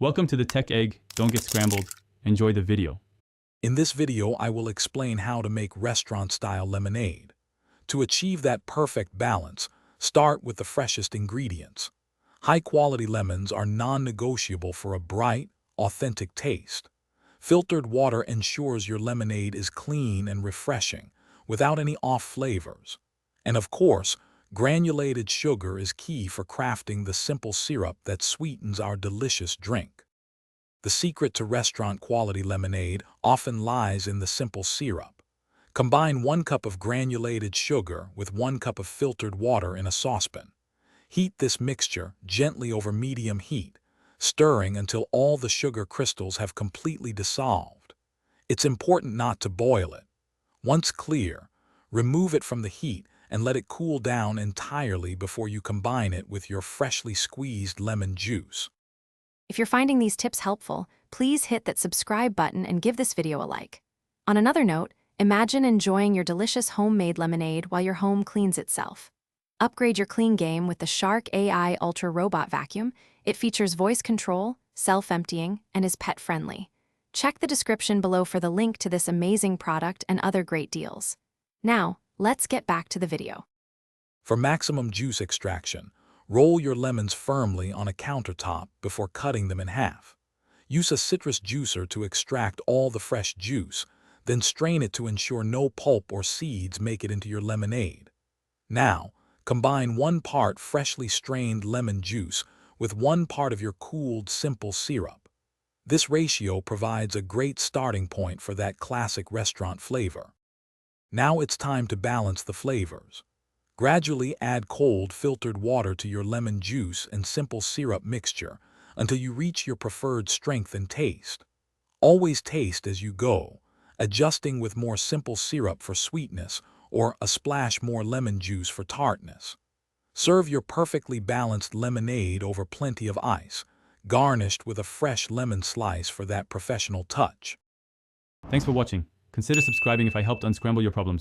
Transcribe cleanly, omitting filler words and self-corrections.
Welcome to the Tech Egg. Don't get scrambled. Enjoy the video. In this video, I will explain how to make restaurant-style lemonade. To achieve that perfect balance, start with the freshest ingredients. High-quality lemons are non-negotiable for a bright, authentic taste. Filtered water ensures your lemonade is clean and refreshing, without any off flavors. And of course, granulated sugar is key for crafting the simple syrup that sweetens our delicious drink. The secret to restaurant-quality lemonade often lies in the simple syrup. Combine 1 cup of granulated sugar with 1 cup of filtered water in a saucepan. Heat this mixture gently over medium heat, stirring until all the sugar crystals have completely dissolved. It's important not to boil it. Once clear, remove it from the heat and let it cool down entirely before you combine it with your freshly squeezed lemon juice. If you're finding these tips helpful, please hit that subscribe button and give this video a like. On another note, imagine enjoying your delicious homemade lemonade while your home cleans itself. Upgrade your clean game with the Shark AI Ultra Robot Vacuum. It features voice control, self-emptying, and is pet-friendly. Check the description below for the link to this amazing product and other great deals. Now, let's get back to the video. For maximum juice extraction, roll your lemons firmly on a countertop before cutting them in half. Use a citrus juicer to extract all the fresh juice, then strain it to ensure no pulp or seeds make it into your lemonade. Now, combine 1 part freshly strained lemon juice with 1 part of your cooled simple syrup. This ratio provides a great starting point for that classic restaurant flavor. Now it's time to balance the flavors. Gradually add cold filtered water to your lemon juice and simple syrup mixture until you reach your preferred strength and taste. Always taste as you go, adjusting with more simple syrup for sweetness or a splash more lemon juice for tartness. Serve your perfectly balanced lemonade over plenty of ice, garnished with a fresh lemon slice for that professional touch. Thanks for watching. Consider subscribing if I helped unscramble your problems.